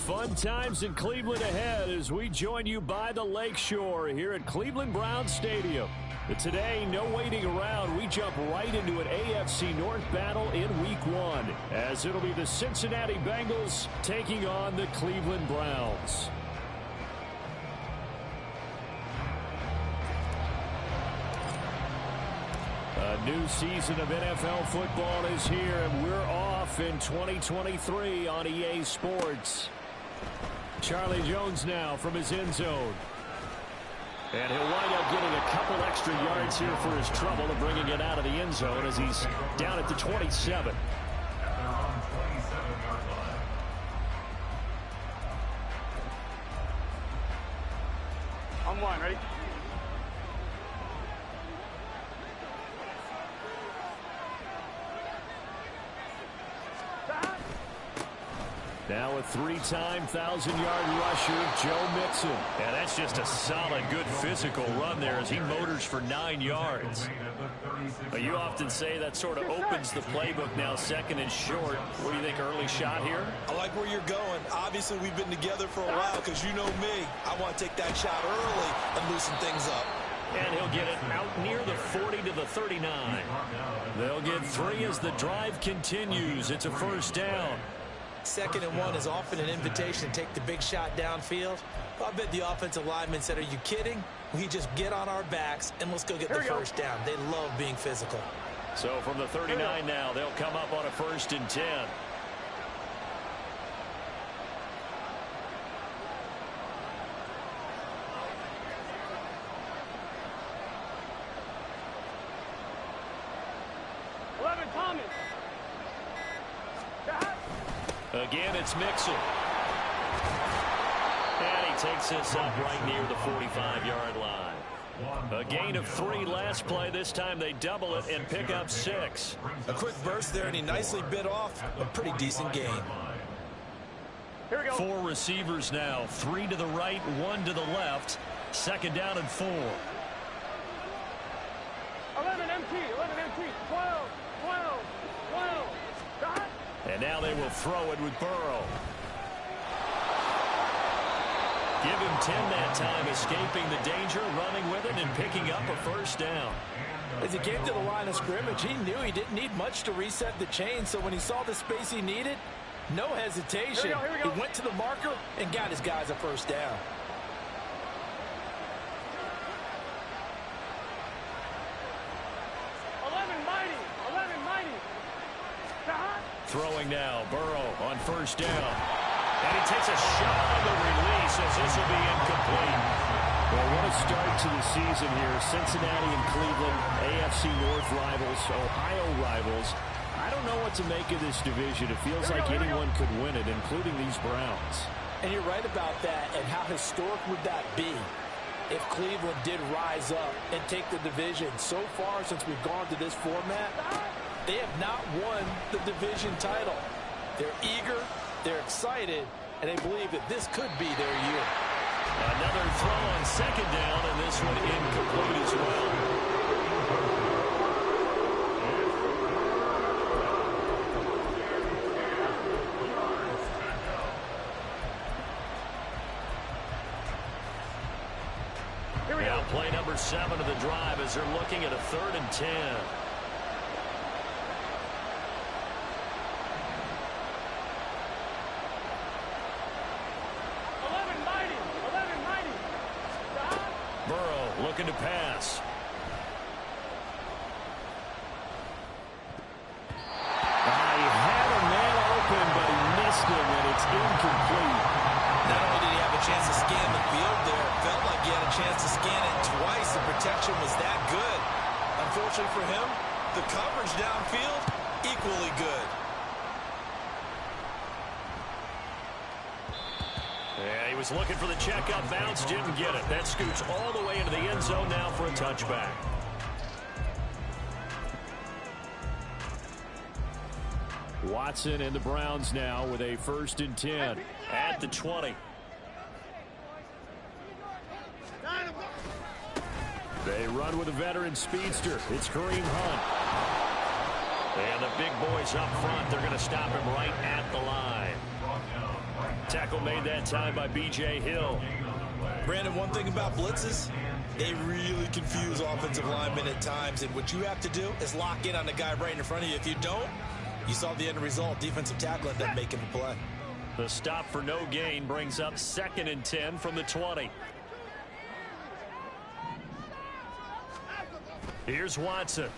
Fun times in Cleveland ahead as we join you by the Lakeshore here at Cleveland Browns Stadium. But today, no waiting around. We jump right into an AFC North battle in Week 1 as it'll be the Cincinnati Bengals taking on the Cleveland Browns. A new season of NFL football is here, and we're off in 2023 on EA Sports. Charlie Jones now from his end zone. And he'll wind up getting a couple extra yards here for his trouble of bringing it out of the end zone as he's down at the 27. On one, ready? Now a three-time 1,000-yard rusher, Joe Mixon. Yeah, that's just a solid, good physical run there as he motors for 9 yards. But you often say that sort of opens the playbook now, second and short. What do you think, early shot here? I like where you're going. Obviously, we've been together for a while because you know me. I want to take that shot early and loosen things up. And he'll get it out near the 40 to the 39. They'll get 3 as the drive continues. It's a first down. 2nd and 1 is often an invitation to take the big shot downfield. I bet the offensive lineman said, are you kidding? We just get on our backs and let's go get the first down. They love being physical. So from the 39 now, they'll come up on a 1st and 10. Again, it's Mixon. And he takes this up right near the 45-yard line. A gain of 3 last play. This time they double it and pick up 6. A quick burst there, and he nicely bit off a pretty decent gain. Here we go. 4 receivers now. 3 to the right, 1 to the left. 2nd down and 4. 11 empty, 11 empty, 12, 12, 12. Dot. And now they will throw it with Burrow. Give him 10 that time, escaping the danger, running with it, and picking up a first down. As he came to the line of scrimmage, he knew he didn't need much to reset the chain, so when he saw the space he needed, no hesitation. Here we go. He went to the marker and got his guys a first down. Throwing now, Burrow on 1st down. And he takes a shot on the release as this will be incomplete. Well, what a start to the season here. Cincinnati and Cleveland, AFC North rivals, Ohio rivals. I don't know what to make of this division. It feels like anyone could win it, including these Browns. And you're right about that. And how historic would that be if Cleveland did rise up and take the division? So far, since we've gone to this format, they have not won the division title. They're eager, they're excited, and they believe that this could be their year. Another throw on 2nd down, and this one incomplete as well. Now play number 7 of the drive as they're looking at a 3rd and 10. Looking to pass. He had a man open, but he missed him, and it's incomplete. Not only did he have a chance to scan the field there, it felt like he had a chance to scan it twice. The protection was that good. Unfortunately for him, the coverage downfield, equally good. Yeah, he was looking for the checkup bounce, didn't get it. That scoots all the way into the end zone now for a touchback. Watson and the Browns now with a 1st and 10 at the 20. They run with a veteran speedster. It's Kareem Hunt. And the big boys up front, they're going to stop him right at the line. Tackle made that time by B.J. Hill. Brandon, one thing about blitzes, they really confuse offensive linemen at times, and what you have to do is lock in on the guy right in front of you. If you don't, you saw the end result. Defensive tackle ended up making the play. The stop for no gain brings up 2nd and 10 from the 20. Here's Watson.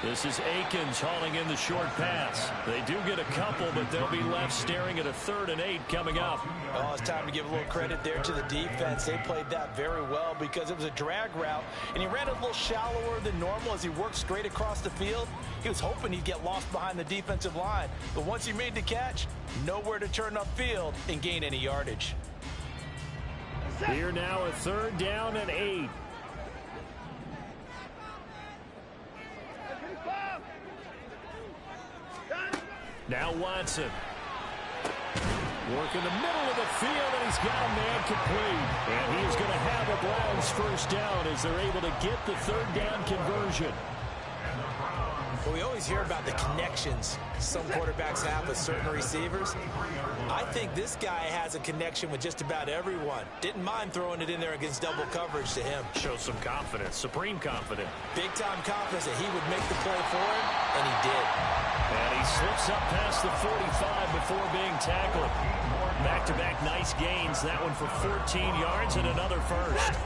This is Akins hauling in the short pass. They do get a couple, but they'll be left staring at a 3rd and 8 coming up. Oh, it's time to give a little credit there to the defense. They played that very well because it was a drag route, and he ran a little shallower than normal as he worked straight across the field. He was hoping he'd get lost behind the defensive line, but once he made the catch, nowhere to turn upfield and gain any yardage. Here now, a 3rd down and 8. Now Watson. Working the middle of the field, and he's got a man complete. And he's going to have a Browns 1st down as they're able to get the 3rd down conversion. Well, we always hear about the connections some quarterbacks have with certain receivers. I think this guy has a connection with just about everyone. Didn't mind throwing it in there against double coverage to him. Shows some confidence, supreme confidence. Big-time confidence that he would make the play for him, and he did. And he slips up past the 45 before being tackled. Back-to-back nice gains. That one for 14 yards and another first.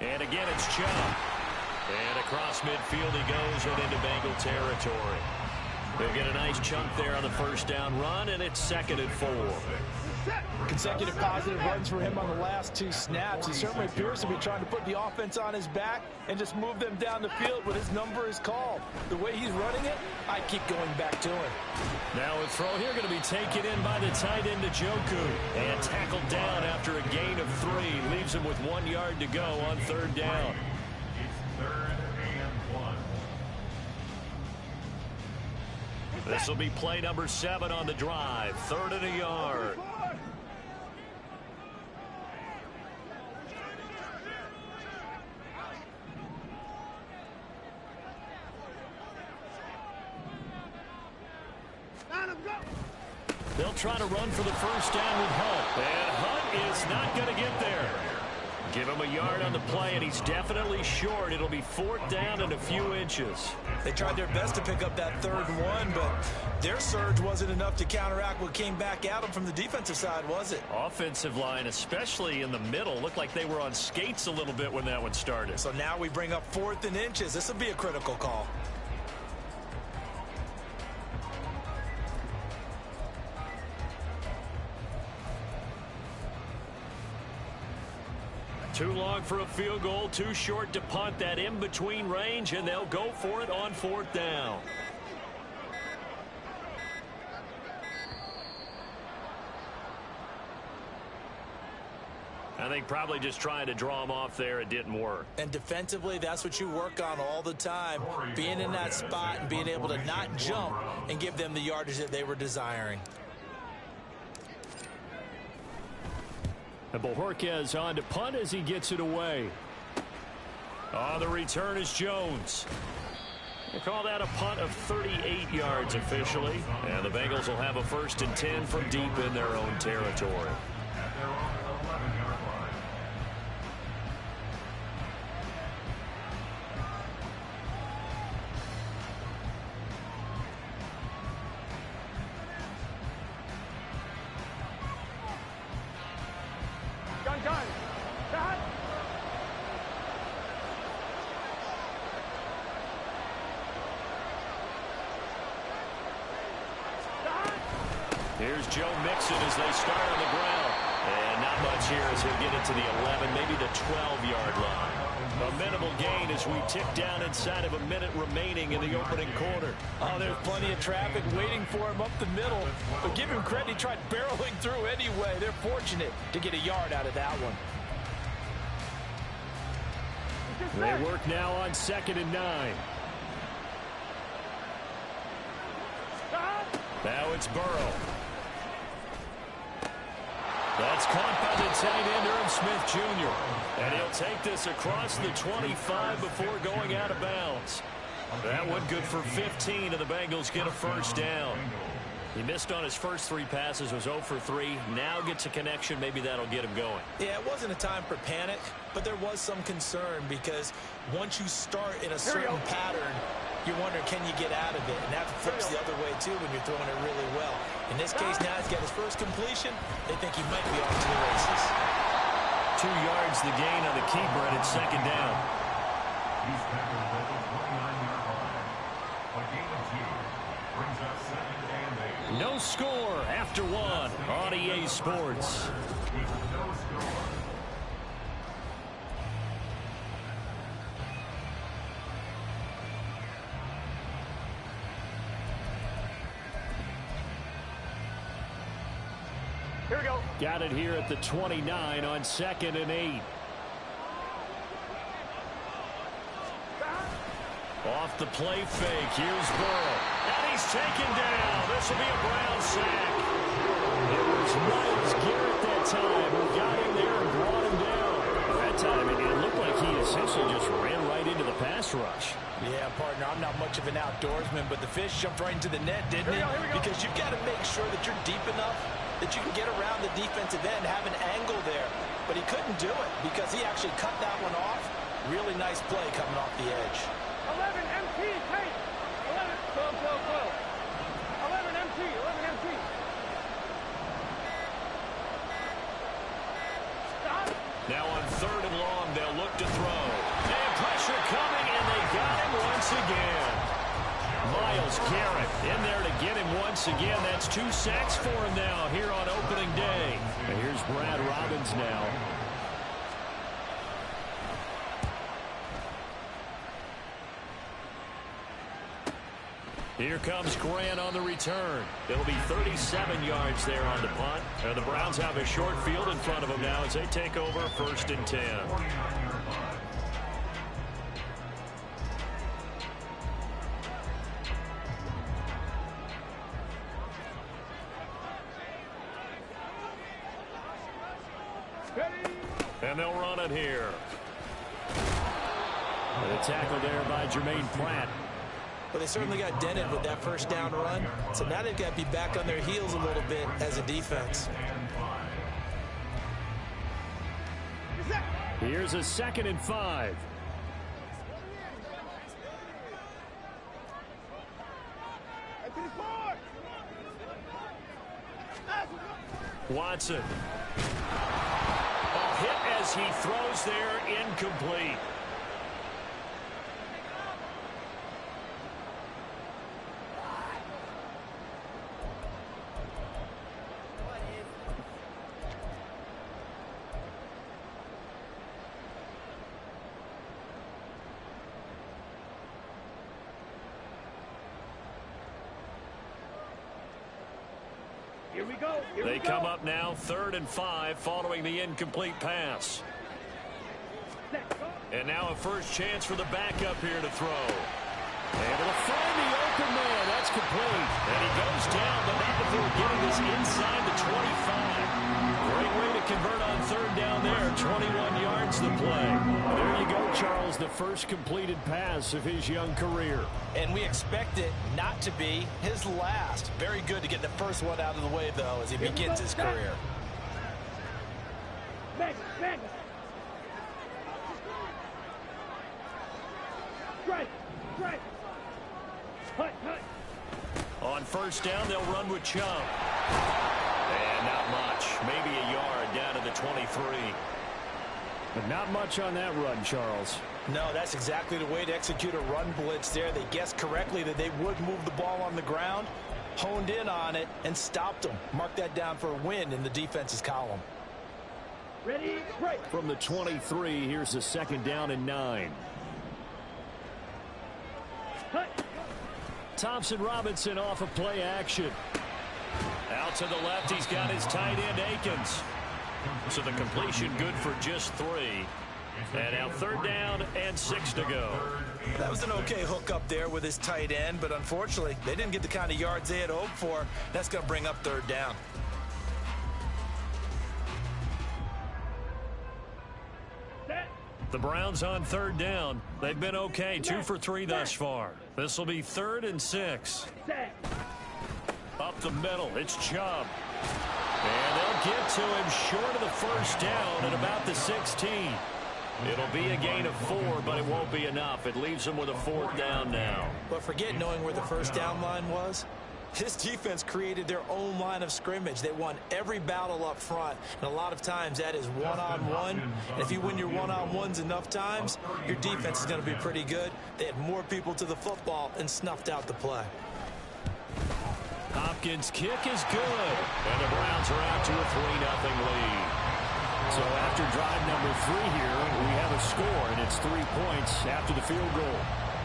And again, it's Chubb. And across midfield he goes and into Bengal territory. They'll get a nice chunk there on the 1st down run, and it's 2nd and 4. Consecutive positive runs for him on the last 2 snaps. He certainly appears to be trying to put the offense on his back and just move them down the field when his number is called. The way he's running it, I keep going back to him. Now a throw here going to be taken in by the tight end Njoku. And tackled down after a gain of 3. Leaves him with 1 yard to go on 3rd down. This will be play number 7 on the drive. 3rd and a yard. They'll try to run for the 1st down with Hunt. And Hunt is not going to get there. Give him a yard on the play, and he's definitely short. It'll be 4th down and a few inches. They tried their best to pick up that 3rd and 1, but their surge wasn't enough to counteract what came back at them from the defensive side, was it? Offensive line, especially in the middle, looked like they were on skates a little bit when that one started. So now we bring up 4th and inches. This will be a critical call. Too long for a field goal, too short to punt. That in-between range, and they'll go for it on 4th down. I think probably just trying to draw him off there. It didn't work. And defensively, that's what you work on all the time. Being in that spot and being able to not jump and give them the yardage that they were desiring. And Bojorquez on to punt as he gets it away. Oh, the return is Jones. They call that a punt of 38 yards officially. And the Bengals will have a 1st and 10 from deep in their own territory. Here's Joe Mixon as they start on the ground. And not much here as he'll get it to the 11, maybe the 12-yard line. A minimal gain as we tick down inside of a minute remaining in the opening quarter. Oh, there's plenty of traffic waiting for him up the middle. But give him credit, he tried barreling through anyway. They're fortunate to get a yard out of that one. They work now on 2nd and 9. Now it's Burrow. That's caught by the tight end, Irv Smith Jr. And he'll take this across the 25 before going out of bounds. That one good for 15, and the Bengals get a first down. He missed on his first 3 passes, was 0 for 3. Now gets a connection. Maybe that'll get him going. Yeah, it wasn't a time for panic, but there was some concern because once you start in a certain pattern, you're wondering, can you get out of it? And that flips the other way, too, when you're throwing it really well. In this case, now he's got his first completion. They think he might be off to the races. 2 yards the gain on the keeper, and it's second down. No score after 1 on EA Sports. Here we go. Got it here at the 29 on 2nd and 8. Off the play fake. Here's Burrow. And he's taken down. This will be a Brown sack. It was Myles Garrett that time who got him there and brought him down. That time it looked like he essentially just ran right into the pass rush. Yeah, partner, I'm not much of an outdoorsman, but the fish jumped right into the net, didn't he? Because you've got to make sure that you're deep enough that you can get around the defensive end, have an angle there. But he couldn't do it because he actually cut that one off. Really nice play coming off the edge. 11 MT, Tate. 11, 12, 12, 12. 11 MT, 11 MT. Stop. Now on 3rd and long, they'll look to throw. And pressure coming, and they got him once again. Myles Garrett in there to get him once again. That's 2 sacks for him now here on opening day. And here's Brad Robbins now. Here comes Grant on the return. It'll be 37 yards there on the punt. And the Browns have a short field in front of them now as they take over 1st and 10. And they'll run it here. And a tackle there by Jermaine Pratt. Well, they certainly got dented with that first down run. So now they've got to be back on their heels a little bit as a defense. Here's a 2nd and 5. Watson. A hit as he throws there, incomplete. Here we go. They come up now 3rd and 5 following the incomplete pass. And now a first chance for the backup here to throw. Able to find the open man. That's complete. And he goes down, but not before getting this inside the 25. Great way to convert on 3rd down there. 21 yards to play. There you go, Charles. The first completed pass of his young career. And we expect it not to be his last. Very good to get the first one out of the way, though, as he begins his career. Back. Strike. Hut. On 1st down, they'll run with Chubb. And not much. Maybe a yard down to the 23. But not much on that run, Charles. No, that's exactly the way to execute a run blitz there. They guessed correctly that they would move the ball on the ground, honed in on it, and stopped them. Mark that down for a win in the defense's column. Ready, break. From the 23, here's a 2nd down and 9. Thompson Robinson off of play action. Out to the left, he's got his tight end, Akins. So the completion good for just 3. And now 3rd down and 6 to go. That was an okay hook up there with his tight end, but unfortunately, they didn't get the kind of yards they had hoped for. That's going to bring up 3rd down. The Browns on third down. They've been okay, 2 for 3 thus far. This will be 3rd and 6. Up the middle, it's Chubb. And they'll get to him short of the first down at about the 16. It'll be a gain of 4, but it won't be enough. It leaves them with a 4th down now. But forget knowing where the first down line was. This defense created their own line of scrimmage. They won every battle up front, and a lot of times that is one-on-one. And if you win your one-on-ones enough times, your defense is going to be pretty good. They had more people to the football and snuffed out the play. Hopkins' kick is good, and the Browns are out to a 3-0 lead. So after drive number 3 here, we have a score, and it's 3 points after the field goal.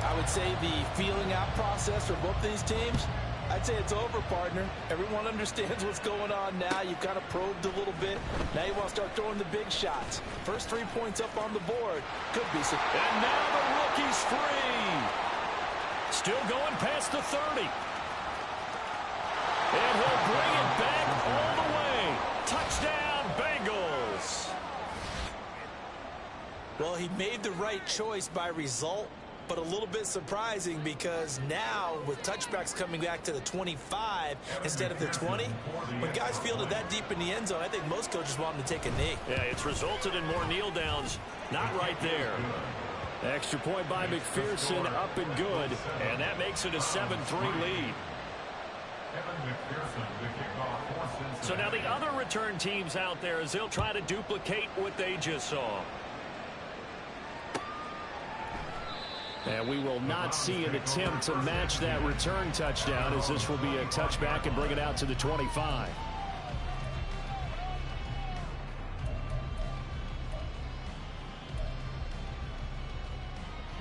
I would say the feeling out process for both these teams, I'd say it's over, partner. Everyone understands what's going on now. You've kind of probed a little bit. Now you want to start throwing the big shots. First 3 points up on the board. Could be some. And now the rookie's free. Still going past the 30. And he'll bring it back all the way. Touchdown, Bengals. Well, he made the right choice by result, but a little bit surprising because now with touchbacks coming back to the 25 instead of the 20, when guys fielded that deep in the end zone, I think most coaches want them to take a knee. Yeah, it's resulted in more kneel downs. Not right there. Extra point by McPherson, up and good. And that makes it a 7-3 lead. So now the other return teams out there as they'll try to duplicate what they just saw. And we will not see an attempt to match that return touchdown, as this will be a touchback and bring it out to the 25.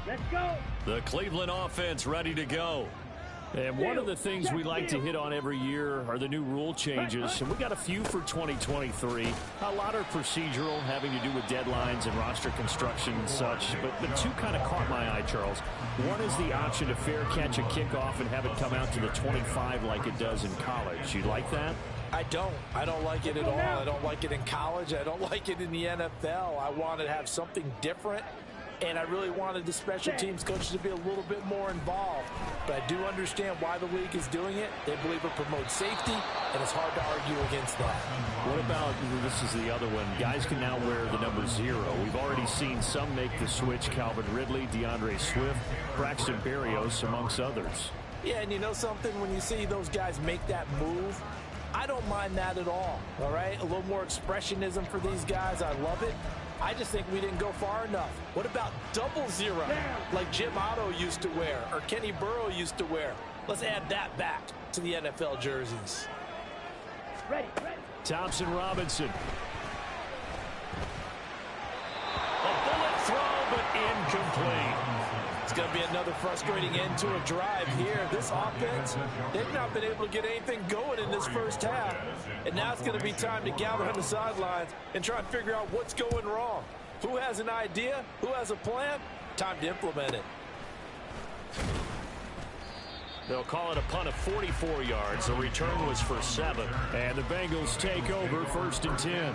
Let's go. The Cleveland offense ready to go. And one of the things we like to hit on every year are the new rule changes. And we got a few for 2023. A lot are procedural, having to do with deadlines and roster construction and such. But 2 kind of caught my eye, Charles. One is the option to fair catch a kickoff and have it come out to the 25 like it does in college. You like that? I don't like it at all. I don't like it in college. I don't like it in the NFL. I want to have something different. And I really wanted the special teams coaches to be a little bit more involved. But I do understand why the league is doing it. They believe it promotes safety, and it's hard to argue against that. What about, this is the other one, guys can now wear the number 0. We've already seen some make the switch. Calvin Ridley, DeAndre Swift, Braxton Berrios, amongst others. Yeah, and you know something? When you see those guys make that move, I don't mind that at all right? A little more expressionism for these guys. I love it. I just think we didn't go far enough. What about 00, like Jim Otto used to wear or Kenny Burrow used to wear? Let's add that back to the NFL jerseys. Ready. Thompson Robinson. A bullet throw, but incomplete. It's going to be another frustrating end to a drive here. This offense, they've not been able to get anything going in this first half. And now it's going to be time to gather on the sidelines and try and figure out what's going wrong. Who has an idea? Who has a plan? Time to implement it. They'll call it a punt of 44 yards. The return was for 7. And the Bengals take over 1st and 10.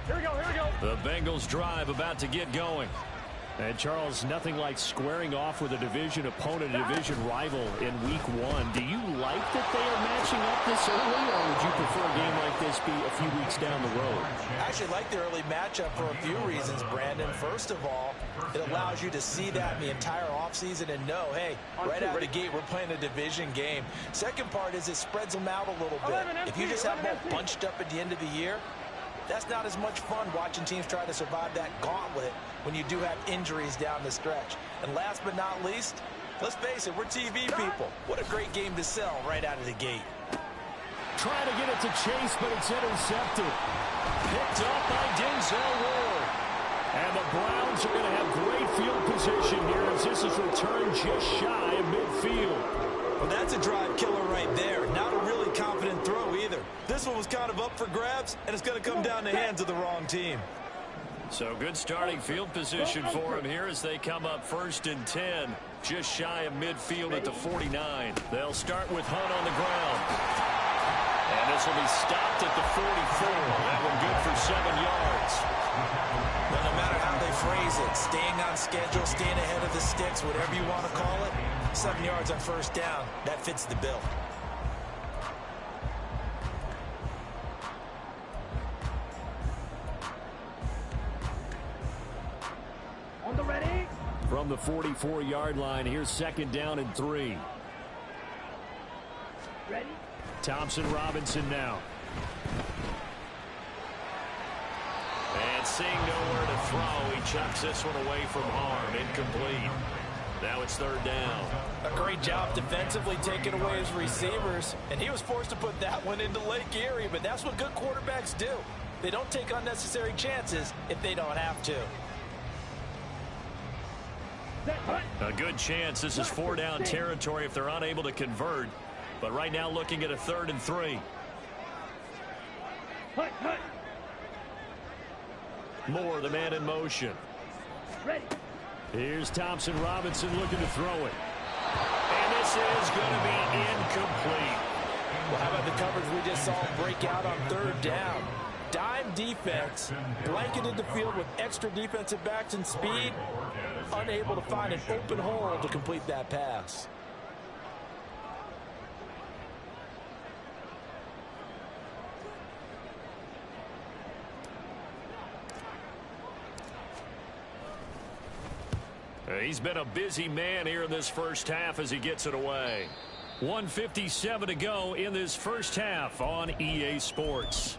Here we go. The Bengals drive about to get going. And Charles, nothing like squaring off with a division opponent, a division rival in week 1. Do you like that they are matching up this early, or would you prefer a game like this be a few weeks down the road? I actually like the early matchup for a few reasons, Brandon. First of all, it allows you to see that in the entire offseason and know, hey, right out of the gate, we're playing a division game. Second part is it spreads them out a little bit. If you just have them all bunched up at the end of the year, that's not as much fun watching teams try to survive that gauntlet when you do have injuries down the stretch. And last but not least, let's face it, we're TV people. What a great game to sell right out of the gate. Trying to get it to Chase, but it's intercepted. Picked up by Denzel Ward. And the Browns are going to have great field position here as this is returned just shy of midfield. Well, that's a drive killer right there. Not a really confident throw either. This one was kind of up for grabs, and it's going to come down the hands of the wrong team. So good starting field position for him here as they come up 1st and 10. Just shy of midfield at the 49. They'll start with Hunt on the ground. And this will be stopped at the 44. That one good for 7 yards. Well, no matter how they phrase it, staying on schedule, staying ahead of the sticks, whatever you want to call it, 7 yards on first down, that fits the bill. On the ready. From the 44-yard line, here's 2nd down and 3. Ready. Thompson Robinson now. And seeing nowhere to throw, he chucks this one away from harm. Incomplete. Now it's 3rd down. A great job defensively taking away his receivers, and he was forced to put that one into Lake Erie, but that's what good quarterbacks do. They don't take unnecessary chances if they don't have to. A good chance this is 4-down territory if they're unable to convert. But right now looking at a 3rd and 3. Moore, the man in motion. Ready. Here's Thompson Robinson looking to throw it. And this is going to be incomplete. Well, how about the coverage we just saw break out on 3rd down? Dime defense, blanketed the field with extra defensive backs and speed, unable to find an open hole to complete that pass. He's been a busy man here in this first half as he gets it away. 1:57 to go in this first half on EA Sports.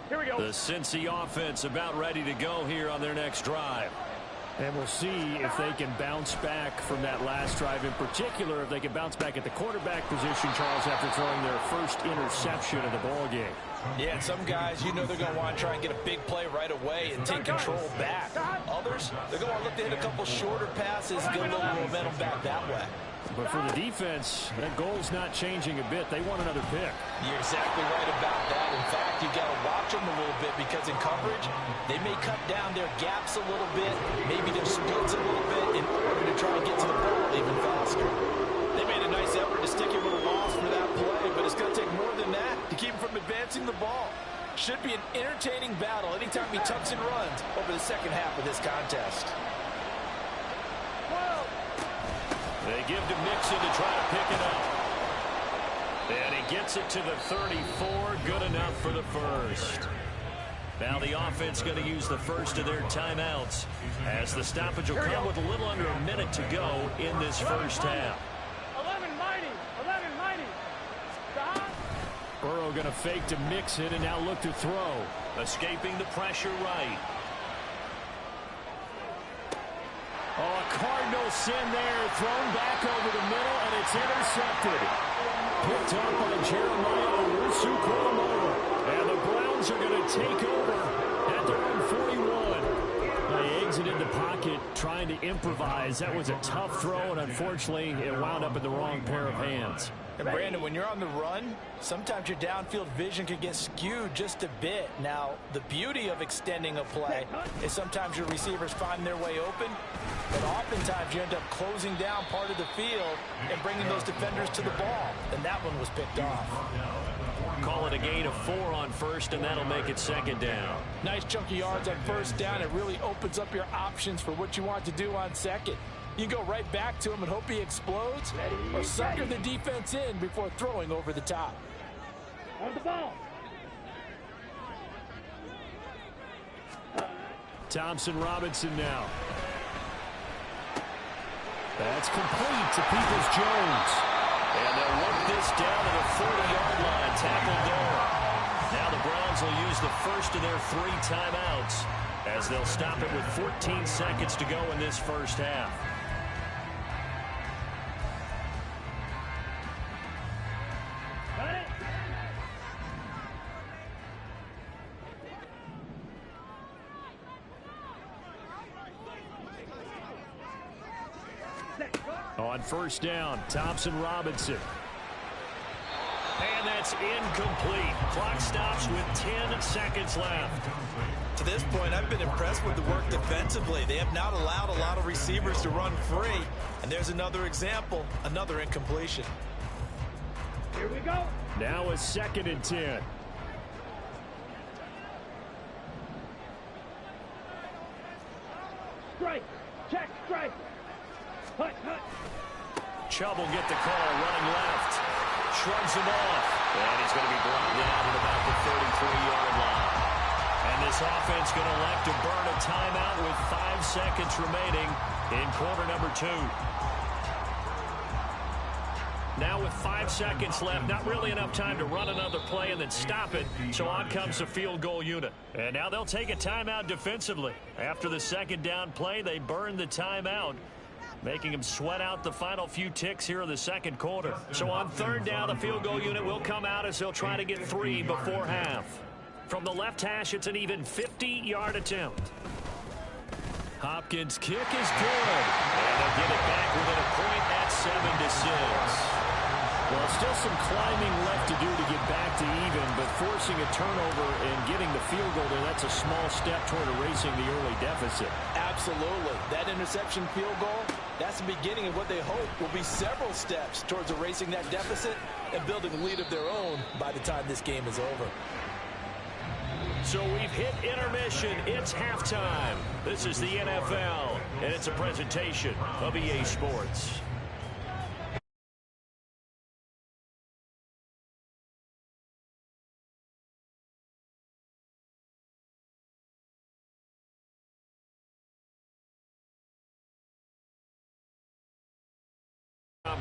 Here we go. The Cincy offense about ready to go here on their next drive. And we'll see if they can bounce back from that last drive, in particular if they can bounce back at the quarterback position, Charles, after throwing their first interception of the ballgame. Yeah, and some guys, you know they're going to want to try and get a big play right away and take control back. Others, they're going to look to hit a couple shorter passes, get a little momentum back that way. But for the defense, that goal's not changing a bit. They want another pick. You're exactly right about that. In fact, you got to watch them a little bit because in coverage, they may cut down their gaps a little bit, maybe their speeds a little bit in order to try and get to the ball even faster. They made a nice effort to stick him with a loss for that play, but it's going to take more than that to keep him from advancing the ball. Should be an entertaining battle anytime he tucks and runs over the second half of this contest. They give to Mixon to try to pick it up. And he gets it to the 34. Good enough for the first. Now the offense going to use the first of their timeouts as the stoppage will come with a little under a minute to go in this first half. 11 mighty. 11 mighty. Stop. Burrow going to fake to Mixon and now look to throw. Escaping the pressure right. Oh, a Cardinal sin there, thrown back over the middle, and it's intercepted. Picked up by Jeremiah Owusu-Koramoah. And the Browns are going to take over at their own 41. They exited the pocket trying to improvise. That was a tough throw, and unfortunately, it wound up in the wrong pair of hands. And Brandon, when you're on the run, sometimes your downfield vision can get skewed just a bit. Now, the beauty of extending a play is sometimes your receivers find their way open, but oftentimes you end up closing down part of the field and bringing those defenders to the ball. And that one was picked off. Call it a gain of 4 on first, and that'll make it 2nd down. Nice chunky yards on first down. It really opens up your options for what you want to do on second. You can go right back to him and hope he explodes, or sucker the defense in before throwing over the top. On the ball. Thompson Robinson now. That's complete to Peoples-Jones. And they'll work this down to the 40-yard line. Tackle there. Now the Browns will use the first of their 3 timeouts as they'll stop it with 14 seconds to go in this first half. On first down, Thompson Robinson. And that's incomplete. Clock stops with 10 seconds left. To this point, I've been impressed with the work defensively. They have not allowed a lot of receivers to run free. And there's another example, another incompletion. Here we go. Now a 2nd and 10. Strike. Check. Strike. Hut. Chubb will get the call, running left. Shrugs him off. And he's going to be brought down at about the 33-yard line. And this offense going to elect to burn a timeout with 5 seconds remaining in quarter number 2. Now with 5 seconds left, not really enough time to run another play and then stop it. So on comes the field goal unit. And now they'll take a timeout defensively. After the 2nd down play, they burn the timeout, making them sweat out the final few ticks here in the 2nd quarter. So on 3rd down, the field goal unit will come out as they'll try to get 3 before half. From the left hash, it's an even 50-yard attempt. Hopkins' kick is good. And they'll get it back within a point at 7-6. Well, still some climbing left to do to get back to even, but forcing a turnover and getting the field goal there, that's a small step toward erasing the early deficit. Absolutely. That interception field goal, that's the beginning of what they hope will be several steps towards erasing that deficit and building a lead of their own by the time this game is over. So we've hit intermission. It's halftime. This is the NFL, and it's a presentation of EA Sports.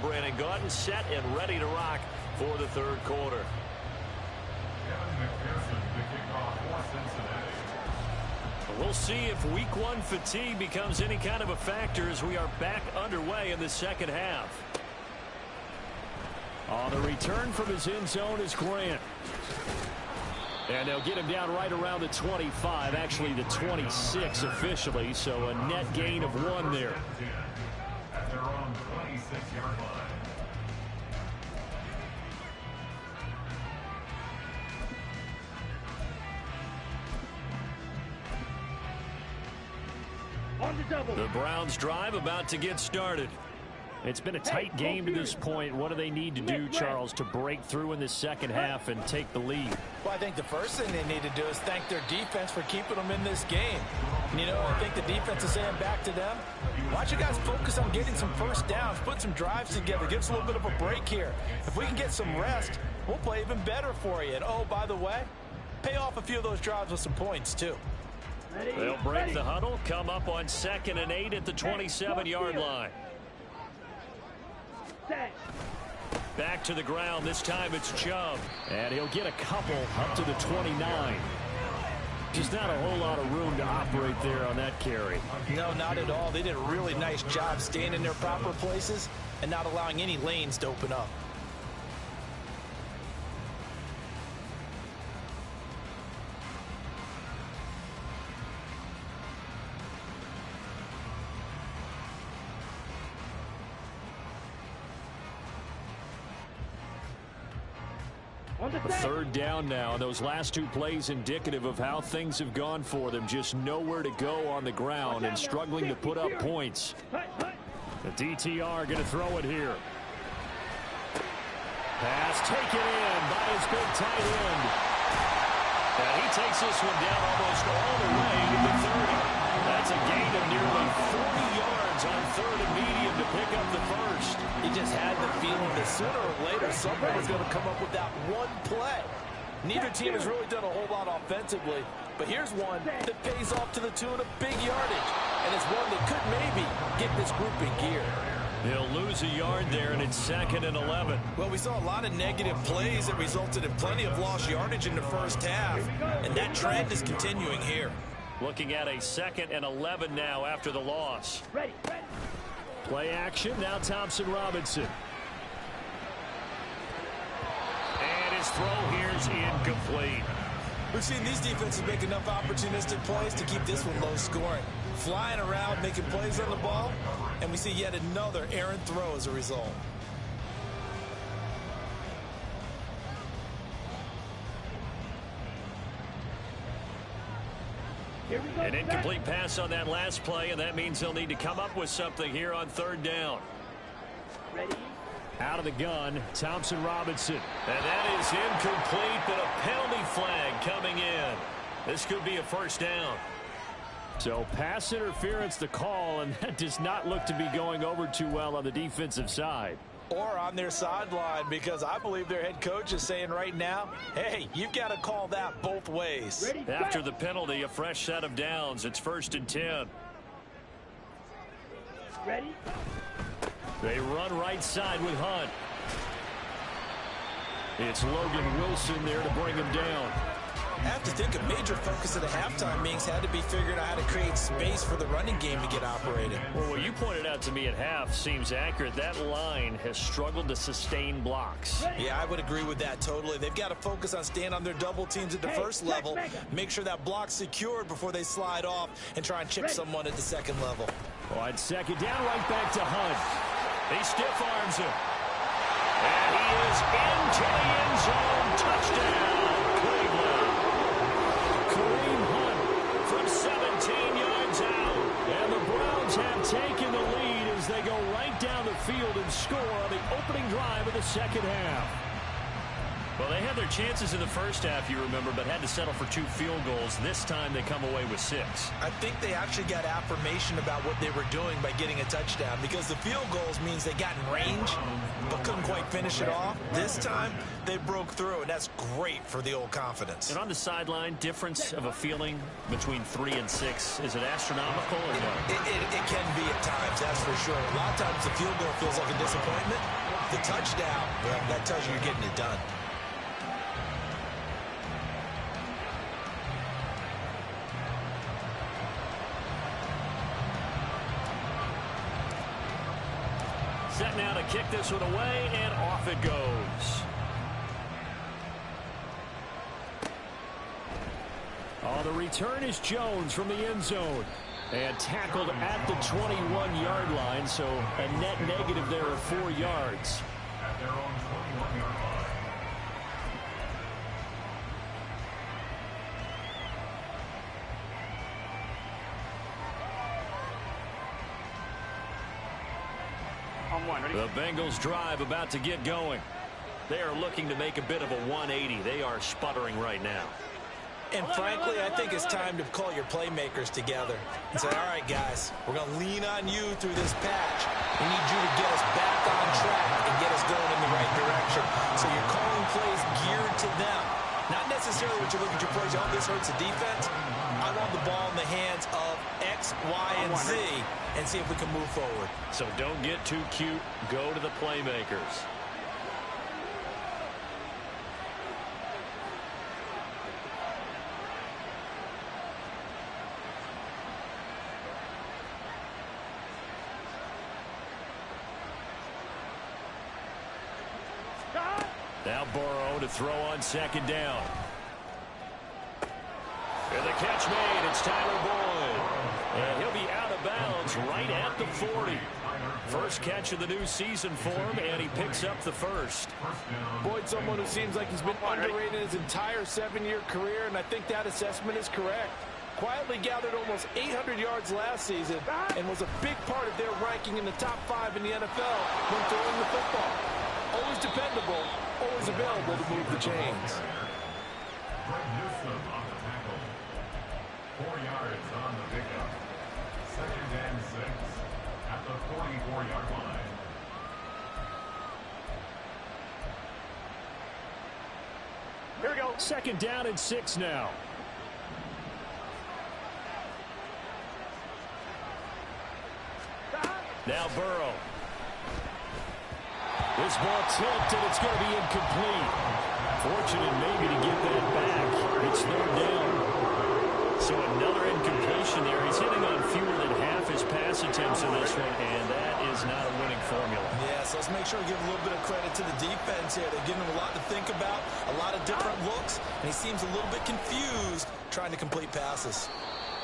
Brandon Gaudin set and ready to rock for the 3rd quarter. We'll see if week 1 fatigue becomes any kind of a factor as we are back underway in the 2nd half. On the return from his end zone is Grant. And they'll get him down right around the 25, actually the 26 officially, so a net gain of 1 there. At their own 26-yard line. On the double. The Browns drive about to get started. It's been a tight game to this point. What do they need to do, Charles, to break through in the 2nd half and take the lead? Well, I think the first thing they need to do is thank their defense for keeping them in this game. And, you know, I think the defense is saying back to them, why don't you guys focus on getting some first downs, put some drives together, give us a little bit of a break here. If we can get some rest, we'll play even better for you. And, oh, by the way, pay off a few of those drives with some points, too. They'll break the huddle, come up on 2nd and 8 at the 27-yard line. Back to the ground. This time it's Chubb. And he'll get a couple up to the 29. Just not a whole lot of room to operate there on that carry. No, not at all. They did a really nice job staying in their proper places and not allowing any lanes to open up. A 3rd down now. Those last 2 plays indicative of how things have gone for them. Just nowhere to go on the ground and struggling to put up points. The DTR going to throw it here. Pass taken in by his big tight end. And he takes this one down almost all the way to the 30. That's a gain of nearly 40 yards on 3rd and medium to pick up the first. You just had the feeling that sooner or later someone was going to come up with that one play. Neither team has really done a whole lot offensively, but here's one that pays off to the tune of big yardage, and it's one that could maybe get this group in gear. He'll lose a yard there, and it's 2nd and 11. Well, we saw a lot of negative plays that resulted in plenty of lost yardage in the first half, and that trend is continuing here. Looking at a 2nd and 11 now after the loss. Ready. Play action. Now Thompson Robinson. And his throw here's incomplete. We've seen these defenses make enough opportunistic plays to keep this one low scoring. Flying around, making plays on the ball, and we see yet another errant throw as a result. An incomplete pass on that last play, and that means they'll need to come up with something here on third down. Ready? Out of the gun, Thompson Robinson. And that is incomplete, but a penalty flag coming in. This could be a first down. So pass interference the call, and that does not look to be going over too well on the defensive side. Or on their sideline, because I believe their head coach is saying right now, hey, you've got to call that both ways. Ready, After the penalty, a fresh set of downs. It's 1st and 10. Ready? They run right side with Hunt. It's Logan Wilson there to bring him down. I have to think a major focus of the halftime meetings had to be figuring out how to create space for the running game to get operating. Well, what you pointed out to me at half seems accurate. That line has struggled to sustain blocks. Yeah, I would agree with that totally. They've got to focus on staying on their double teams at the first level, make sure that block's secured before they slide off and try and chip someone at the second level. On second down, right back to Hunt. He stiff arms him. And he is into the end zone. Touchdown, Cleveland. Kareem Hunt from 17 yards out. And the Browns have taken the lead as they go right down the field and score on the opening drive of the second half. Well, they had their chances in the first half, you remember, but had to settle for 2 field goals. This time they come away with 6. I think they actually got affirmation about what they were doing by getting a touchdown, because the field goals means they got in range but couldn't quite finish it off. This time they broke through, and that's great for the old confidence. And on the sideline, difference of a feeling between 3 and 6, is it astronomical or no? It can be at times, that's for sure. A lot of times the field goal feels like a disappointment. The touchdown, well, that tells you you're getting it done. Set now to kick this one away, and off it goes. Oh, the return is Jones from the end zone. And tackled at the 21-yard line, so a net negative there of 4 yards. At their own 21-yard line. The Bengals drive about to get going. They are looking to make a bit of a 180. They are sputtering right now. And frankly, I think it's time to call your playmakers together and say, all right, guys, we're going to lean on you through this patch. We need you to get us back on track and get us going in the right direction. So you're calling plays geared to them. Not necessarily when you look at your plays, oh, this hurts the defense. I want the ball in the hands of X, Y, and Z and see if we can move forward. So don't get too cute. Go to the playmakers. Now Burrow to throw on second down. And the catch made. It's Tyler Boyd. And he'll be out of bounds right at the 40. First catch of the new season for him, and he picks up the first. Boyd's someone who seems like he's been underrated his entire 7-year career, and I think that assessment is correct. Quietly gathered almost 800 yards last season and was a big part of their ranking in the top 5 in the NFL when throwing the football. Always dependable, always available to move the chains. Newsome on the tackle. 4 yards on the pickup. 2nd and 6 at the 44-yard line. Here we go. 2nd down and 6 now. Now Burrow. This ball tipped, and it's going to be incomplete. Fortunate maybe to get that back. It's 3rd down. So another incompletion there. He's hitting on fewer than half his pass attempts in this one, and that is not a winning formula. Yeah, so let's make sure we give a little bit of credit to the defense here. They're giving him a lot to think about, a lot of different looks, and he seems a little bit confused trying to complete passes.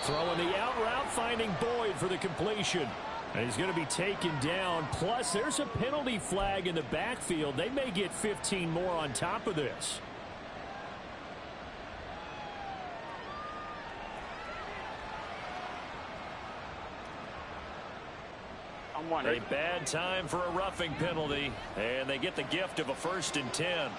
Throwing the out route, finding Boyd for the completion. And he's going to be taken down. Plus, there's a penalty flag in the backfield. They may get 15 more on top of this. A bad time for a roughing penalty, and they get the gift of a 1st and 10.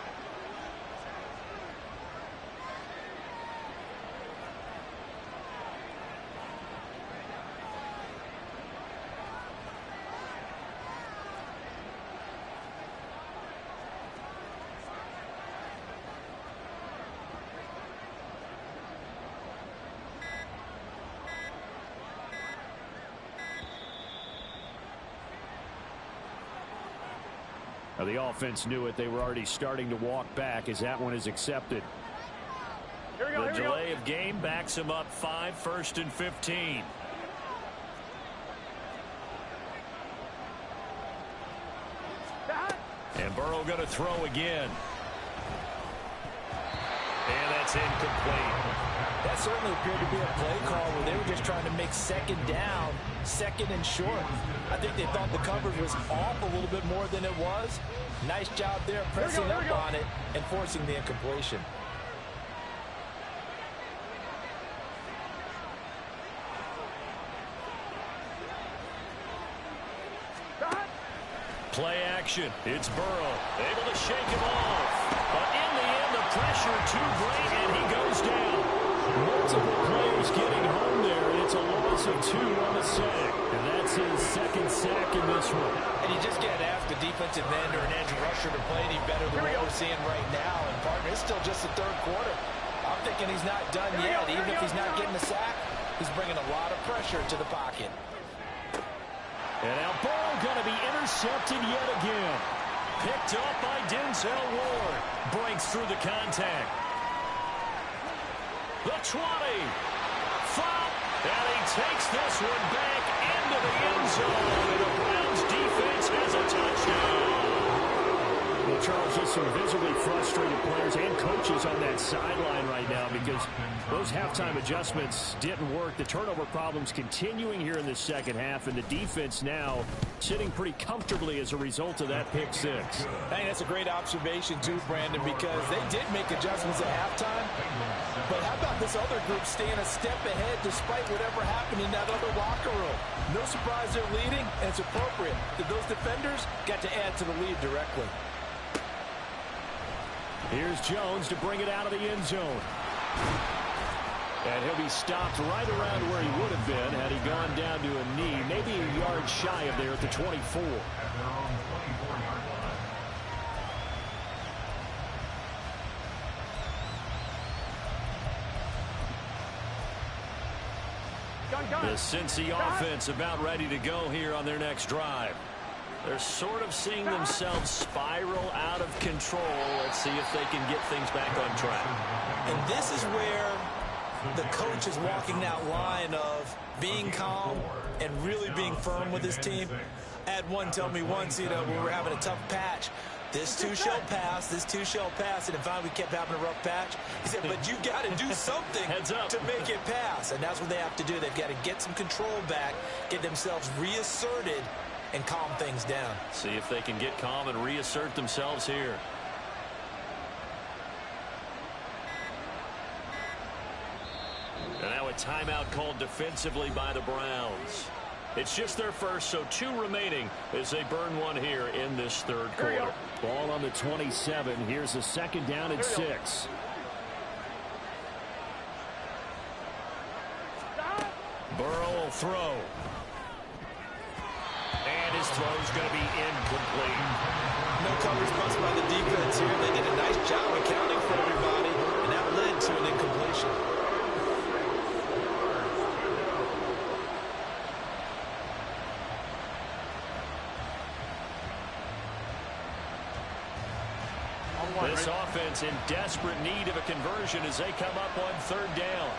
Now, the offense knew it. They were already starting to walk back as that one is accepted. The delay of game backs him up 5, 1st and 15. And Burrow going to throw again. And that's incomplete. That certainly appeared to be a play call where they were just trying to make 2nd down, 2nd and short. I think they thought the coverage was off a little bit more than it was. Nice job there pressing up on it and forcing the incompletion. Play action. It's Burrow. Able to shake him off. But in the end, the pressure too great, and he goes down. Multiple players getting home there, and it's a loss of 2 on the sack. And that's his 2nd sack in this one. And you just can't ask a defensive end or an edge rusher to play any better than what we're seeing right now. And, partner, it's still just the 3rd quarter. I'm thinking he's not done yet. Even if he's not getting a sack, he's bringing a lot of pressure to the pocket. And now Burrow going to be intercepted yet again. Picked up by Denzel Ward. Breaks through the contact. The 20. Flop. And he takes this one back into the end zone. And the Browns defense has a touchdown. Well, Charles, just some visibly frustrated players and coaches on that sideline right now because those halftime adjustments didn't work. The turnover problems continuing here in the 2nd half, and the defense now sitting pretty comfortably as a result of that pick 6. I think that's a great observation, too, Brandon, because they did make adjustments at halftime. But how about this other group staying a step ahead despite whatever happened in that other locker room? No surprise they're leading, and it's appropriate that those defenders got to add to the lead directly. Here's Jones to bring it out of the end zone. And he'll be stopped right around where he would have been had he gone down to a knee, maybe a yard shy of there at the 24. At their own 24-yard line. The Cincy offense about ready to go here on their next drive. They're sort of seeing themselves spiral out of control. Let's see if they can get things back on track. And this is where the coach is walking that line of being calm and really being firm with his team. I had one tell me once, we were having a tough patch. This too shall pass, this too shall pass. And finally we kept having a rough patch. He said, but you got to do something to make it pass. And that's what they have to do. They've got to get some control back, get themselves reasserted, and calm things down. See if they can get calm and reassert themselves here. And now a timeout called defensively by the Browns. It's just their first, so 2 remaining as they burn one here in this 3rd quarter. Ball on the 27. Here's a 2nd down and 6. Burrow will throw. And his throw's going to be incomplete. No coverage bust by the defense here. They did a nice job accounting for everybody, and that led to an incompletion. This offense in desperate need of a conversion as they come up on 3rd down.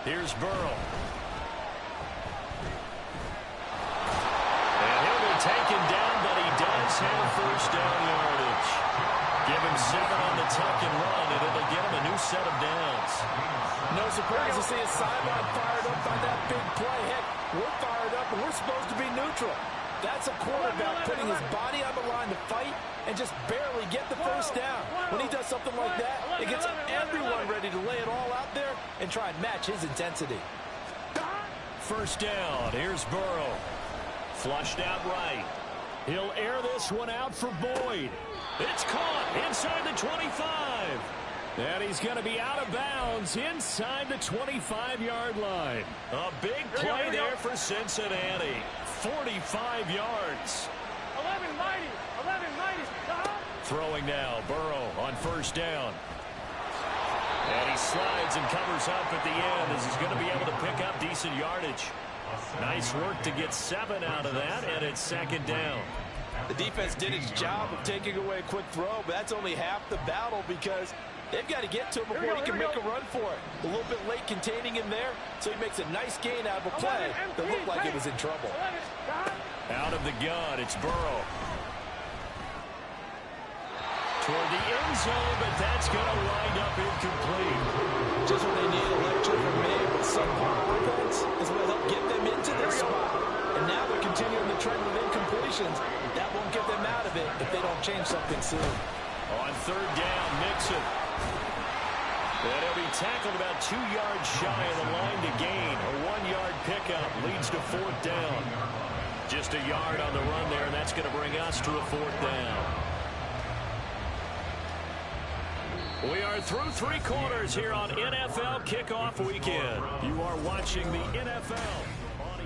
Here's Burrow. And he'll be taken down, but he does have 1st down yardage. Give him 7 on the tuck and run, and it'll get him a new set of downs. No surprise to see his sideline fired up by that big play. Heck, we're fired up, and we're supposed to be neutral. That's a quarterback putting his body on the line to fight and just barely get the first down. When he does something like that, it gets everyone ready to lay it all out there and try and match his intensity. First down. Here's Burrow. Flushed out right. He'll air this one out for Boyd. It's caught inside the 25. And he's going to be out of bounds inside the 25-yard line. A big play there for Cincinnati. 45 yards. 11-90. Throwing now. Burrow on first down. And he slides and covers up at the end as he's going to be able to pick up decent yardage. Nice work to get 7 out of that, and it's second down. The defense did its job of taking away a quick throw, but that's only half the battle because they've got to get to him before he can make a run for it. A little bit late containing him there, so he makes a nice gain out of a play that looked like it was in trouble. Out of the gun, it's Burrow. Toward the end zone, but that's going to wind up incomplete. Just when they need a lecture from me, but subpar offense is what helped get them into this spot. And now they're continuing the trend with incompletions. That won't get them out of it if they don't change something soon. On third down, Mixon. And he'll be tackled about 2 yards shy of the line to gain. A 1-yard pickup leads to fourth down. Just a yard on the run there, and that's going to bring us to a fourth down. We are through 3 quarters here on NFL Kickoff Weekend. You are watching the NFL on EA.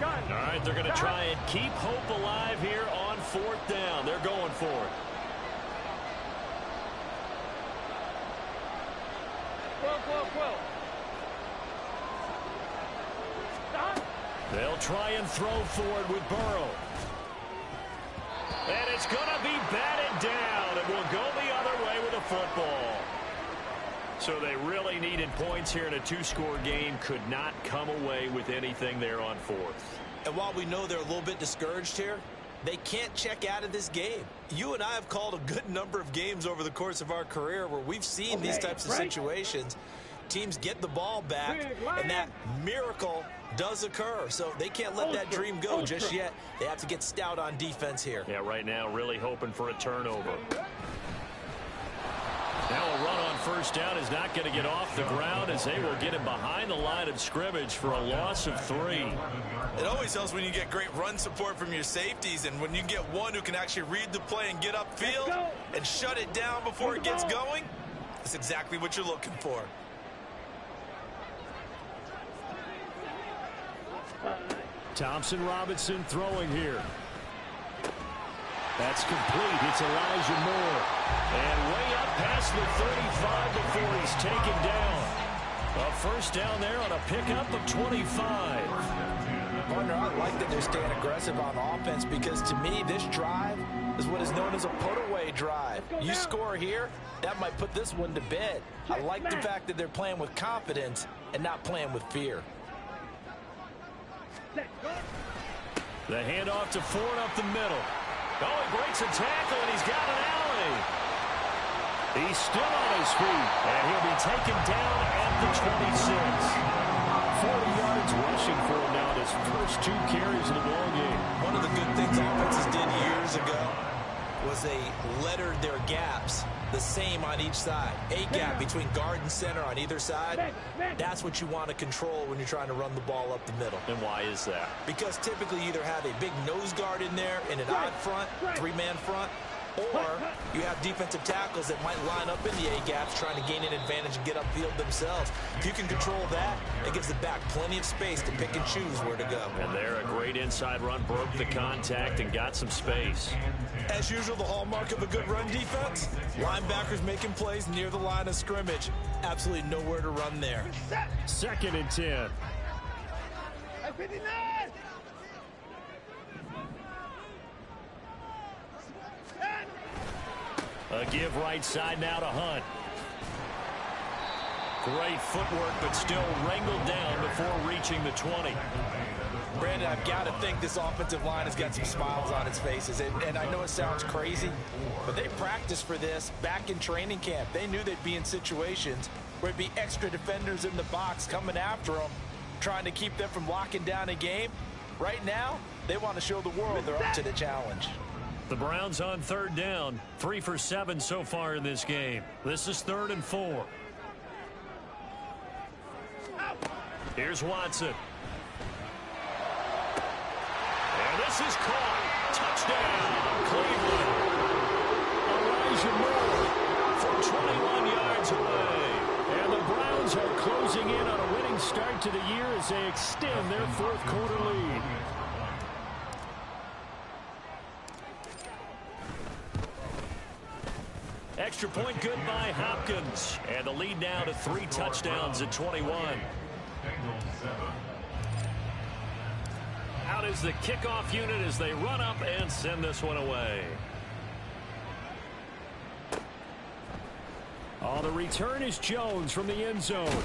All right, they're going to try and keep hope alive here on fourth down. They're going for it. They'll try and throw forward with Burrow. And it's going to be batted down, and will go the other way with the football. So they really needed points here in a 2-score game. Could not come away with anything there on fourth. And while we know they're a little bit discouraged here, they can't check out of this game. You and I have called a good number of games over the course of our career where we've seen these types of situations. Teams get the ball back, and that miracle does occur. So they can't let that dream go just yet. They have to get stout on defense here. Yeah, right now really hoping for a turnover. Now a run on first down is not going to get off the ground as they will get him behind the line of scrimmage for a loss of 3. It always helps when you get great run support from your safeties, and when you get one who can actually read the play and get upfield and shut it down before it gets going. That's exactly what you're looking for. Thompson Robinson throwing here. That's complete. It's Elijah Moore. And way up past the 35 before he's taken down. A first down there on a pickup of 25. Partner, I like that they're staying aggressive on offense because to me, this drive is what is known as a put-away drive. You score here, that might put this one to bed. I like the fact that they're playing with confidence and not playing with fear. The handoff to Ford up the middle. Oh, he breaks a tackle, and he's got an alley. He's still on his feet, and he'll be taken down at the 26. 40 yards rushing for him now in his first 2 carries of the ball game. One of the good things offenses did years ago was they lettered their gaps the same on each side. A gap between guard and center on either side. That's what you want to control when you're trying to run the ball up the middle. And why is that? Because typically you either have a big nose guard in there in an odd front, 3-man front, or you have defensive tackles that might line up in the A-gaps trying to gain an advantage and get upfield themselves. If you can control that, it gives the back plenty of space to pick and choose where to go. And there, a great inside run, broke the contact and got some space. As usual, the hallmark of a good run defense, linebackers making plays near the line of scrimmage. Absolutely nowhere to run there. 2nd and 10. A give right side now to Hunt. Great footwork, but still wrangled down before reaching the 20. Brandon, I've got to think this offensive line has got some smiles on its faces. And I know it sounds crazy, but they practiced for this back in training camp. They knew they'd be in situations where it'd be extra defenders in the box coming after them, trying to keep them from locking down a game. Right now, they want to show the world they're up to the challenge. The Browns on third down, 3 for 7 so far in this game. This is 3rd and 4. Here's Watson. And this is caught. Touchdown, Cleveland. Elijah Moore from 21 yards away. And the Browns are closing in on a winning start to the year as they extend their fourth quarter lead. Extra point good by Hopkins. And the lead now to 3 touchdowns at 21. Out is the kickoff unit as they run up and send this one away. The return is Jones from the end zone.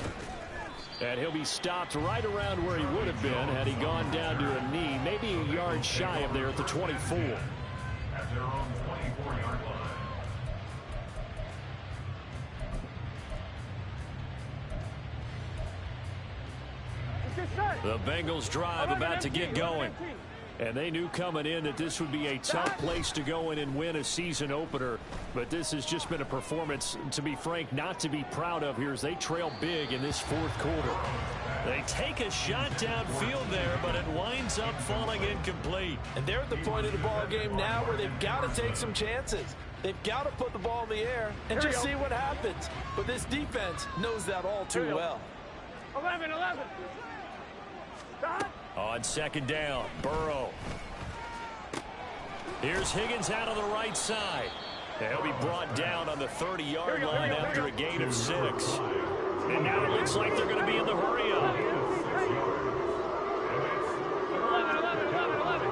And he'll be stopped right around where he would have been had he gone down to a knee, maybe a yard shy of there at the 24. At their own 24-yard line. The Bengals drive about to get going. And they knew coming in that this would be a tough place to go in and win a season opener. But this has just been a performance, to be frank, not to be proud of here as they trail big in this fourth quarter. They take a shot downfield there, but it winds up falling incomplete. And they're at the point of the ball game now where they've got to take some chances. They've got to put the ball in the air and just see what happens. But this defense knows that all too well. 11. On second down, Burrow. Here's Higgins out on the right side. He'll be brought down on the 30-yard line after a gain of 6. And now it looks like they're going to be in the hurry-up. 11.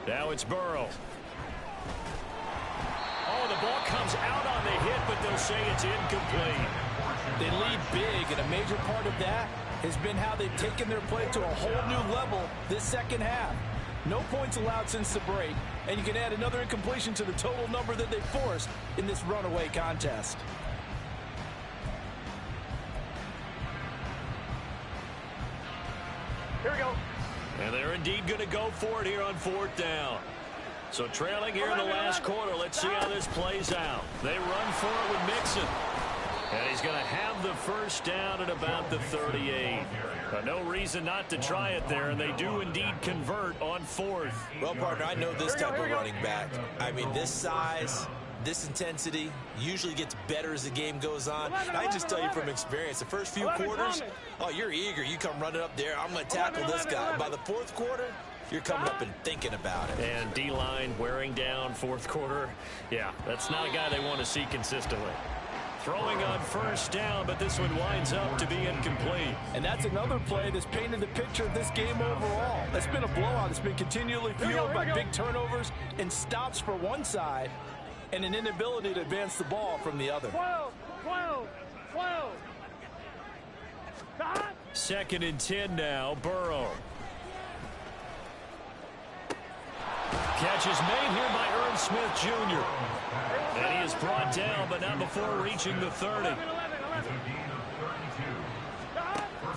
Now it's Burrow. Oh, the ball comes out on the hit, but they'll say it's incomplete. They lead big, and a major part of that has been how they've taken their play to a whole new level this second half. No points allowed since the break, and you can add another incompletion to the total number that they forced in this runaway contest. Here we go. And they're indeed going to go for it here on 4th down. So trailing here in the last quarter, let's see how this plays out. They run for it with Mixon. And he's going to have the first down at about the 38. No reason not to try it there, and they do indeed convert on 4th. Well, partner, I know this type of running back. I mean, this size, this intensity usually gets better as the game goes on. And I just tell you from experience, the first few quarters, oh, you're eager. You come running up there, I'm going to tackle this guy. By the 4th quarter, you're coming up and thinking about it. And D-line wearing down 4th quarter. Yeah, that's not a guy they want to see consistently. Throwing on first down, but this one winds up to be incomplete. And that's another play that's painted the picture of this game overall. It's been a blowout. It's been continually fueled by big turnovers and stops for one side and an inability to advance the ball from the other. 12. 2nd and 10 now, Burrow. Catch is made here by Irv Smith Jr. And he is brought down, but not before reaching the 30.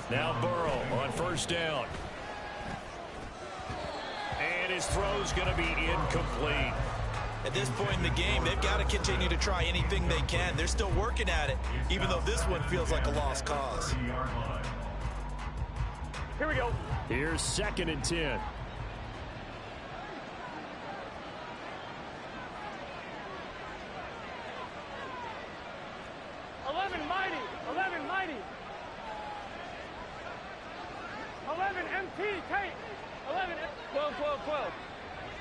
Now Burrow on first down. And his throw's going to be incomplete. At this point in the game, they've got to continue to try anything they can. They're still working at it, even though this one feels like a lost cause. Here we go. Here's 2nd and 10. 11 mighty. 11 MT Tate. 11 12.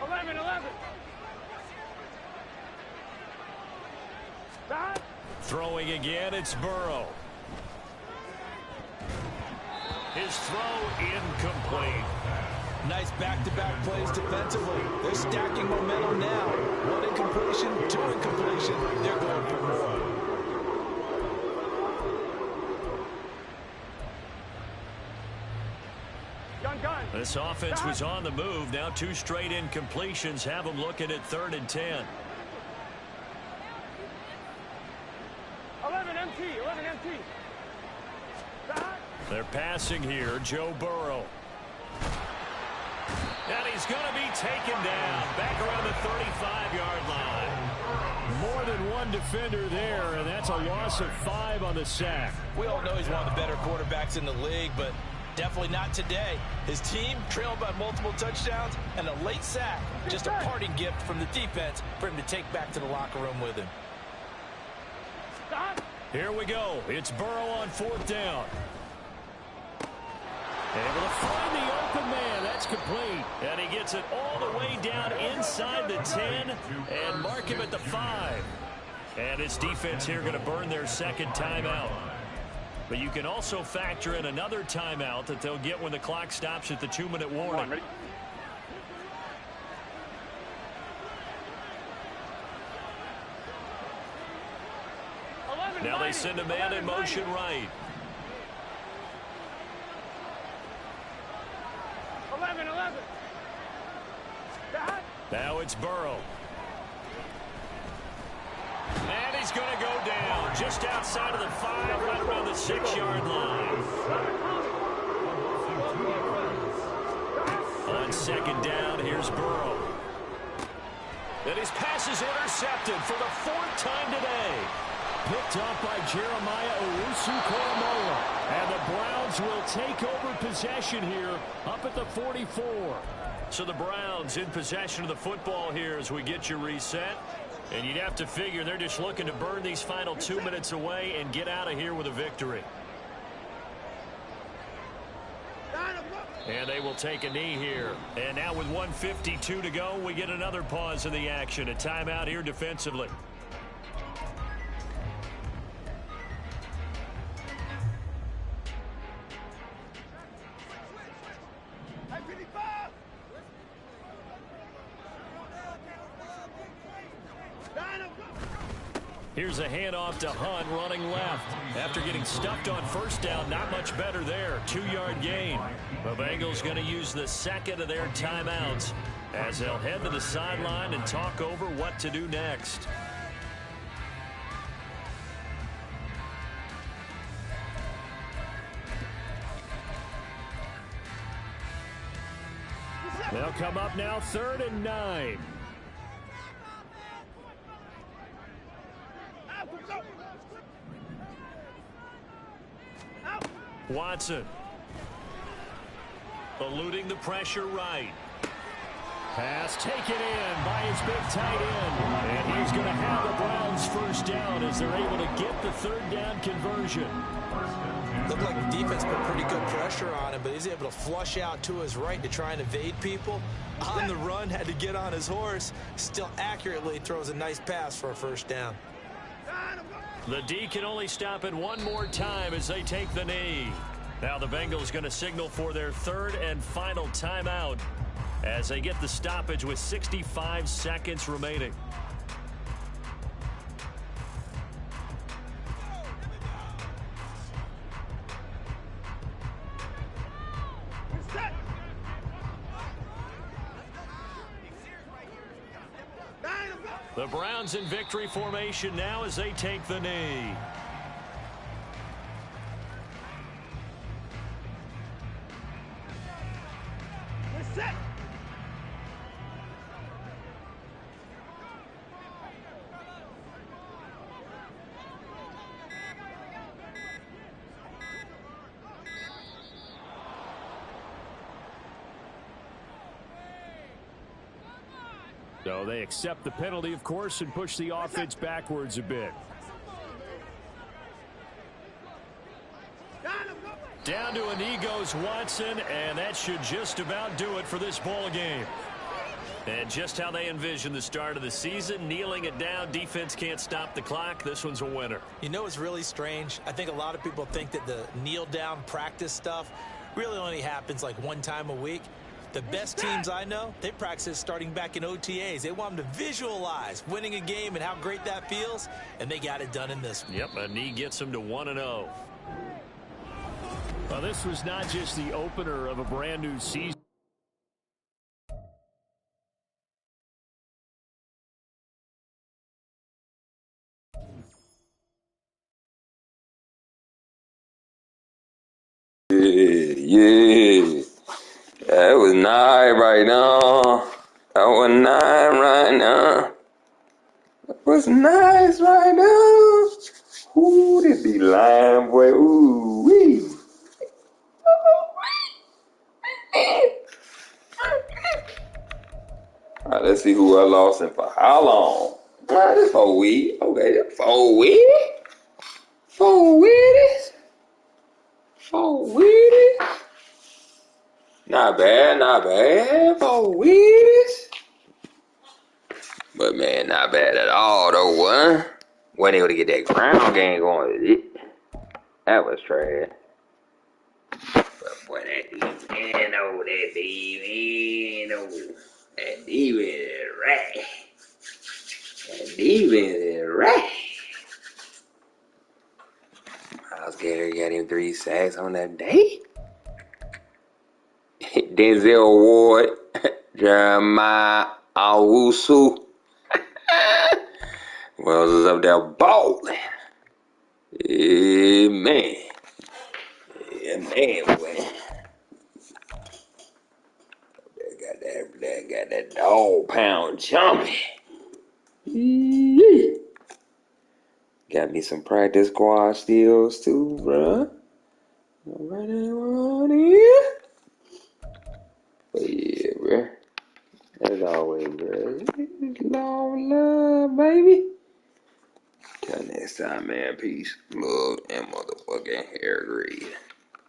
11. Throwing again, it's Burrow. His throw incomplete. Nice back-to-back plays defensively. They're stacking momentum now. One incompletion, two incompletion. They're going for more. This offense was on the move. Now 2 straight incompletions have them looking at 3rd and 10. 11 MT, 11 MT. They're passing here. Joe Burrow. And he's going to be taken down. Back around the 35-yard line. More than one defender there, and that's a loss of 5 on the sack. We all know he's one of the better quarterbacks in the league, but definitely not today. His team trailed by multiple touchdowns and a late sack. Just a parting gift from the defense for him to take back to the locker room with him. Here we go. It's Burrow on 4th down. Able to find the open man. That's complete. And he gets it all the way down inside the 10 and mark him at the 5. And his defense here going to burn their 2nd timeout. But you can also factor in another timeout that they'll get when the clock stops at the 2-minute warning. Now they send a man in motion right. 11. Now it's Burrow. And he's going to go down just outside of the 5, right around the 6-yard line. On 2nd down, here's Burrow. And his pass is intercepted for the 4th time today. Picked up by Jeremiah Owusu-Koramoah. And the Browns will take over possession here up at the 44. So the Browns in possession of the football here as we get you reset. And you'd have to figure they're just looking to burn these final 2 minutes away and get out of here with a victory. And they will take a knee here. And now with 1:52 to go, we get another pause in the action. A timeout here defensively. Here's a handoff to Hunt running left. After getting stuffed on 1st down, not much better there. 2-yard gain. The Bengals going to use the 2nd of their timeouts as they'll head to the sideline and talk over what to do next. They'll come up now 3rd and 9. Watson. Eluding the pressure right. Pass taken in by his big tight end. And he's going to have the Browns 1st down as they're able to get the 3rd down conversion. Looked like the defense put pretty good pressure on him, but he's able to flush out to his right to try and evade people. On the run, had to get on his horse. Still accurately throws a nice pass for a 1st down. The D can only stop it one more time as they take the knee. Now the Bengals going to signal for their 3rd and final timeout as they get the stoppage with 65 seconds remaining. The Browns in victory formation now as they take the knee. So they accept the penalty, of course, and push the offense backwards a bit. Down to a knee goes Watson, and that should just about do it for this ball game. And just how they envision the start of the season, kneeling it down, defense can't stop the clock. This one's a winner. You know what's really strange? I think a lot of people think that the kneel down practice stuff really only happens like one time a week. The best teams I know, they practice starting back in OTAs. They want them to visualize winning a game and how great that feels, and they got it done in this one. Yep, a knee gets them to 1-0. Well, this was not just the opener of a brand new season. Yeah. That was nice right now. That was nice right now. That was nice right now. Ooh, this be lying, boy. Ooh, wee. All right, let's see who I lost and for how long. All right, that's 4 weeks. Okay, that's 4 weeks. 4 weeks. 4 weeks. Not bad, not bad. 4 weeks. But man, not bad at all though, what? Wasn't able to get that ground game going. That was trash. But boy, that defense, oh, that defense, oh, that defense is right. That defense is right. Miles Garrett got him 3 sacks on that day. Denzel Ward, Jeremiah Owusu. Wells is up there balling. Yeah, man. Yeah, man, boy. Got that dog pound jumping. Got me some practice squad steals too, bruh. Right on here. But yeah, bruh. As always, bruh. Long love, baby. Till next time, man. Peace, love, and motherfucking hair greed.